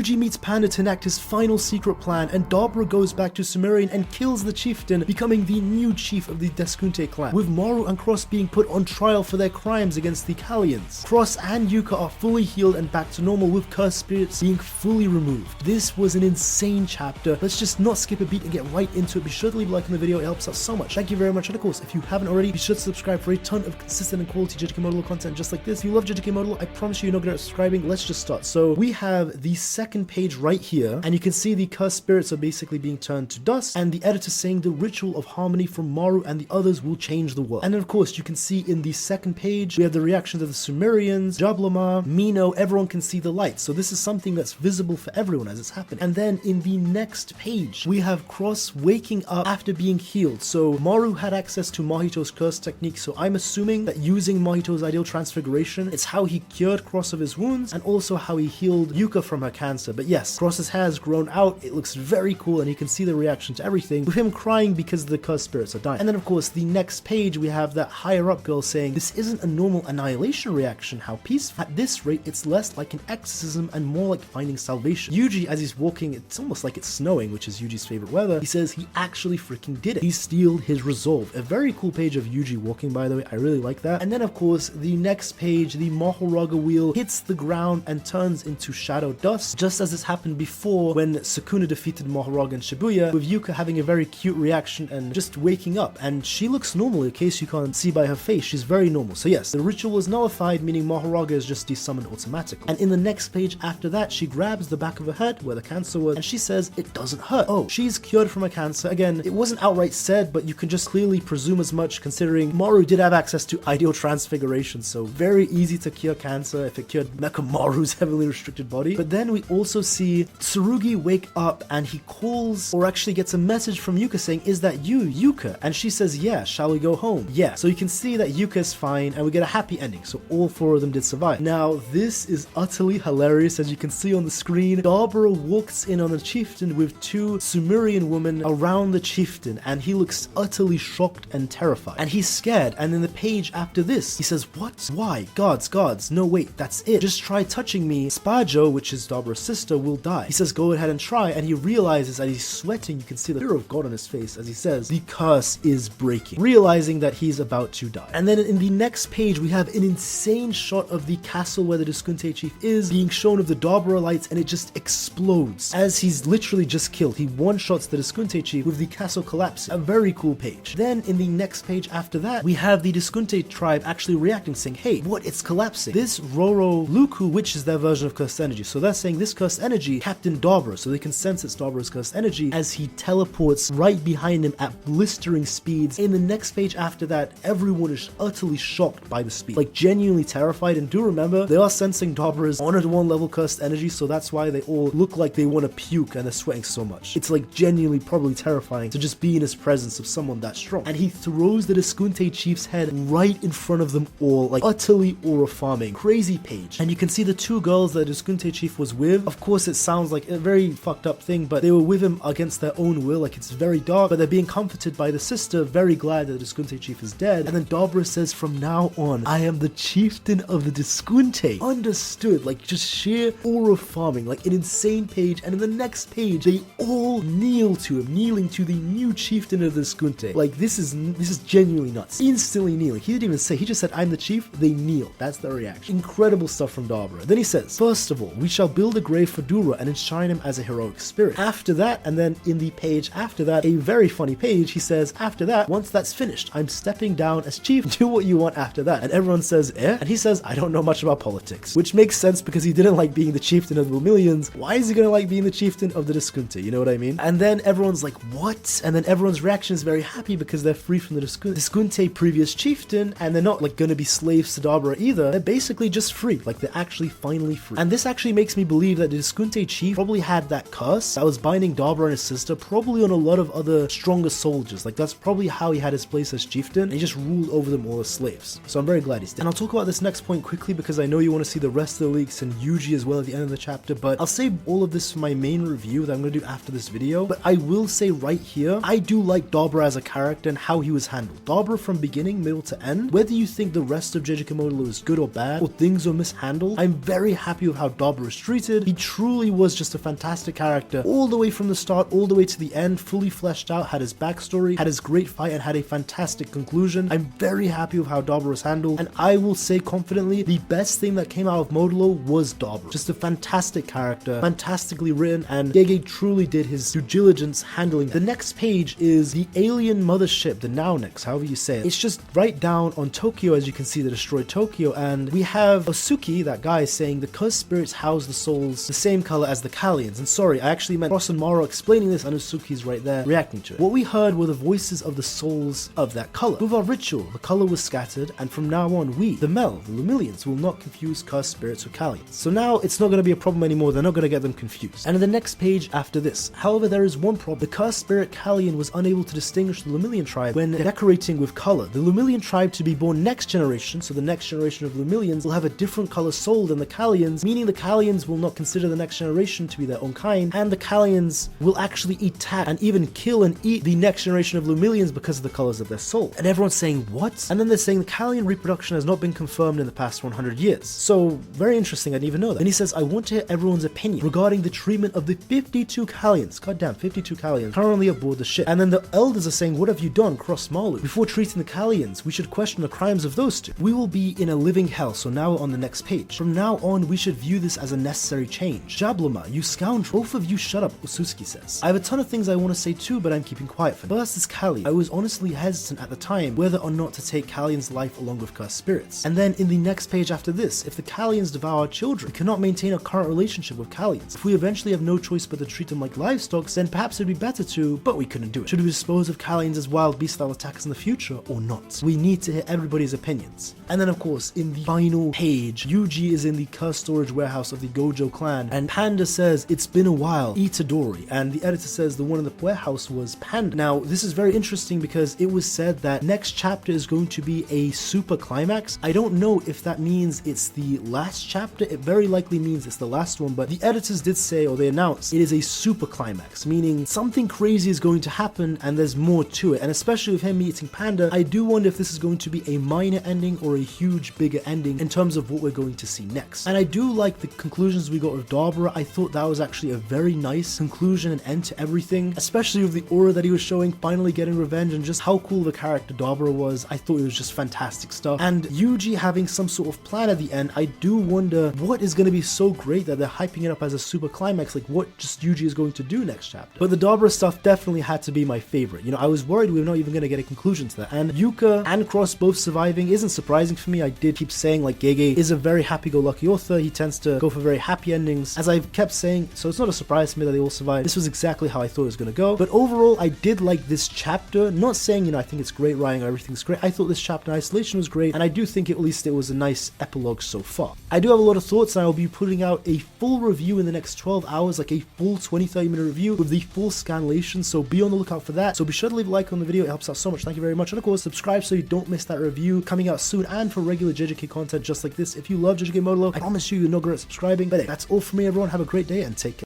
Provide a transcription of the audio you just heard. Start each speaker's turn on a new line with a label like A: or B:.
A: Yuji meets Panda to enact his final secret plan, and Dabura goes back to Sumerian and kills the chieftain, becoming the new chief of the Deskunte clan, with Maru and Cross being put on trial for their crimes against the Calians. Cross and Yuka are fully healed and back to normal, with cursed spirits being fully removed. This was an insane chapter. Let's just not skip a beat and get right into it. Be sure to leave a like on the video, it helps out so much. Thank you very much, and of course, if you haven't already, be sure to subscribe for a ton of consistent and quality JJK Modulo content just like this. If you love JJK Modulo, I promise you're not good at subscribing. Let's just start. So we have the second page right here, and you can see the cursed spirits are basically being turned to dust, and the editor saying the ritual of harmony from Maru and the others will change the world. And then of course, you can see in the second page, we have the reactions of the Sumerians, Jablama, Mino, everyone can see the light. So this is something that's visible for everyone as it's happening. And then in the next page, we have Cross waking up after being healed. So Maru had access to Mahito's curse technique, so I'm assuming that using Mahito's ideal transfiguration, it's how he cured Cross of his wounds and also how he healed Yuka from her cancer. But yes, Cross's hair has grown out, it looks very cool, and you can see the reaction to everything, with him crying because the cursed spirits are dying. And then of course, the next page, we have that higher up girl saying, this isn't a normal annihilation reaction, how peaceful. At this rate, it's less like an exorcism and more like finding salvation. Yuji, as he's walking, it's almost like it's snowing, which is Yuji's favorite weather, he says he actually freaking did it. He steeled his resolve. A very cool page of Yuji walking, by the way, I really like that. And then of course, the next page, the Mahoraga wheel hits the ground and turns into shadow dust, just as this happened before when Sukuna defeated Mahoraga in Shibuya, with Yuka having a very cute reaction and just waking up. And she looks normal, in case you can't see by her face, she's very normal. So yes, the ritual was nullified, meaning Mahoraga is just desummoned automatically. And in the next page after that, she grabs the back of her head where the cancer was, and she says it doesn't hurt. Oh, she's cured from her cancer. Again, it wasn't outright said, but you can just clearly presume as much, considering Maru did have access to ideal transfiguration, so very easy to cure cancer if it cured Mechamaru's heavily restricted body. But then we also see Tsurugi wake up, and he calls, or actually gets a message from Yuka saying, is that you, Yuka? And she says, yeah, shall we go home? Yeah. So you can see that Yuka is fine, and we get a happy ending, so all four of them did survive. Now, this is utterly hilarious. As you can see on the screen, Dabura walks in on the chieftain with two Sumerian women around the chieftain, and he looks utterly shocked and terrified, and he's scared. And in the page after this, he says, what? Why? Gods, no wait, that's it. Just try touching me. Spajo, which is Dabura's sister, will die. He says, go ahead and try, and he realizes as he's sweating, you can see the fear of God on his face as he says, the curse is breaking, realizing that he's about to die. And then in the next page, we have an insane shot of the castle where the Deskunte chief is, being shown of the Dabura lights, and it just explodes as he's literally just killed. He one-shots the Deskunte chief with the castle collapsing. A very cool page. Then in the next page after that, we have the Deskunte tribe actually reacting, saying, hey, what? It's collapsing. This Roro Luku, which is their version of cursed energy. So they're saying this cursed energy Captain Dabura, so they can sense it's Dabura's cursed energy as he teleports right behind him at blistering speeds. In the next page after that, everyone is utterly shocked by the speed, like genuinely terrified. And do remember, they are sensing Dabura's Honored One level cursed energy, so that's why they all look like they want to puke and they're sweating so much. It's like genuinely probably terrifying to just be in his presence of someone that strong. And he throws the Deskunte chief's head right in front of them all, like utterly aura-farming. Crazy page. And you can see the two girls that Deskunte chief was with. Of course, it sounds like a very fucked up thing, but they were with him against their own will. Like, it's very dark, but they're being comforted by the sister, very glad that the Deskunte chief is dead. And then Dabura says, from now on, I am the chieftain of the Deskunte. Understood. Like, just sheer aura-farming, like an insane page. And in the next page, they all kneel to him, kneeling to the new chieftain of the Deskunte. Like, this is genuinely nuts. Instantly kneeling. He didn't even say, he just said, I'm the chief. They kneel. That's their reaction. Incredible stuff from Dabura. Then he says, first of all, we shall build a grave for Dura and enshrine him as a heroic spirit. After that, and then in the page after that, a very funny page, he says, after that, once that's finished, I'm stepping down as chief. Do what you want after that. And everyone says, eh? And he says, I don't know much about politics. Which makes sense because he didn't like being the chieftain of the Millions. Why is he gonna like being the chieftain of the Deskunte? You know what I mean? And then everyone's like, what? And then everyone's reaction is very happy because they're free from the Deskunte previous chieftain, and they're not like gonna be slaves to Dabura either. They're basically just free. Like, they're actually finally free. And this actually makes me believe that the Deskunte chief probably had that curse that was binding Dabura and his sister, probably on a lot of other stronger soldiers. Like, that's probably how he had his place as chieftain, and he just ruled over them all as slaves. So I'm very glad he's dead. And I'll talk about this next point quickly because I know you want to see the rest of the leaks and Yuji as well at the end of the chapter, but I'll save all of this for my main review that I'm going to do after this video. But I will say right here, I do like Dabura as a character and how he was handled. Dabura from beginning, middle to end, whether you think the rest of JJK Modulo is good or bad, or things are mishandled, I'm very happy with how Dabura is treated. He He truly was just a fantastic character all the way from the start, all the way to the end, fully fleshed out, had his backstory, had his great fight, and had a fantastic conclusion. I'm very happy with how Dabura was handled, and I will say confidently, the best thing that came out of Modulo was Dabura. Just a fantastic character, fantastically written, and Gege truly did his due diligence handling that. The next page is the alien mothership, the Naonex, however you say it. It's just right down on Tokyo, as you can see, the destroyed Tokyo, and we have Osuki, that guy, saying the cursed spirits house the souls the same color as the Calians. And sorry, I actually meant Cross and Maro explaining this, and Osuki's right there reacting to it. What we heard were the voices of the souls of that color. With our ritual, the color was scattered, and from now on we, the Mel, the Lumilians, will not confuse cursed spirits with Calians. So now it's not going to be a problem anymore, they're not going to get them confused. And in the next page after this, however, there is one problem. The cursed spirit Kalyan was unable to distinguish the Lumilian tribe when decorating with color. The Lumilian tribe to be born next generation, so the next generation of Lumilians, will have a different color soul than the Calians, meaning the Calians will not consider the next generation to be their own kind, and the Calians will actually attack and even kill and eat the next generation of Lumilians because of the colors of their soul. And everyone's saying, what? And then they're saying the Kalyan reproduction has not been confirmed in the past 100 years. So, very interesting, I didn't even know that. Then he says, I want to hear everyone's opinion regarding the treatment of the 52 Calians, goddamn, 52 Calians, currently aboard the ship. And then the elders are saying, what have you done, Cross Malu? Before treating the Calians, we should question the crimes of those two. We will be in a living hell, so now we're on the next page. From now on, we should view this as a necessary change. Jabloma, you scoundrel. Both of you shut up, Osusuki says. I have a ton of things I want to say too, but I'm keeping quiet for now. First is Kali. I was honestly hesitant at the time whether or not to take Kalyan's life along with cursed spirits. And then in the next page after this, if the Kalyans devour our children, we cannot maintain a current relationship with Kalyans. If we eventually have no choice but to treat them like livestock, then perhaps it'd be better to, but we couldn't do it. Should we dispose of Kalyans as wild beast-style attackers in the future or not? We need to hear everybody's opinions. And then of course, in the final page, Yuji is in the cursed storage warehouse of the Gojo clan, and Panda says, it's been a while, Itadori, and the editor says the one in the warehouse was Panda. Now, this is very interesting because it was said that next chapter is going to be a super climax. I don't know if that means it's the last chapter. It very likely means it's the last one, but the editors did say, or they announced, it is a super climax, meaning something crazy is going to happen and there's more to it. And especially with him meeting Panda, I do wonder if this is going to be a minor ending or a huge bigger ending in terms of what we're going to see next. And I do like the conclusions we got with Darabra. I thought that was actually a very nice conclusion and end to everything, especially with the aura that he was showing, finally getting revenge, and just how cool the character Dabura was. I thought it was just fantastic stuff. And Yuji having some sort of plan at the end, I do wonder what is going to be so great that they're hyping it up as a super climax, like what just Yuji is going to do next chapter. But the Dabura stuff definitely had to be my favorite. You know, I was worried we were not even going to get a conclusion to that. And Yuka and Cross both surviving isn't surprising for me. I did keep saying, like, Gege is a very happy-go-lucky author. He tends to go for very happy endings, as I've kept saying, so it's not a surprise to me that they all survived. This was exactly how I thought it was going to go. But overall, I did like this chapter. Not saying, you know, I think it's great writing or everything's great. I thought this chapter in isolation was great, and I do think at least it was a nice epilogue so far. I do have a lot of thoughts, and I will be putting out a full review in the next 12 hours, like a full 20-30 minute review with the full scanlation, so be on the lookout for that. So be sure to leave a like on the video, it helps out so much. Thank you very much. And of course, subscribe so you don't miss that review coming out soon, and for regular JJK content just like this. If you love JJK Modulo, I promise you're not good at subscribing. But hey, that's all from me, everyone. Have a great day and take care.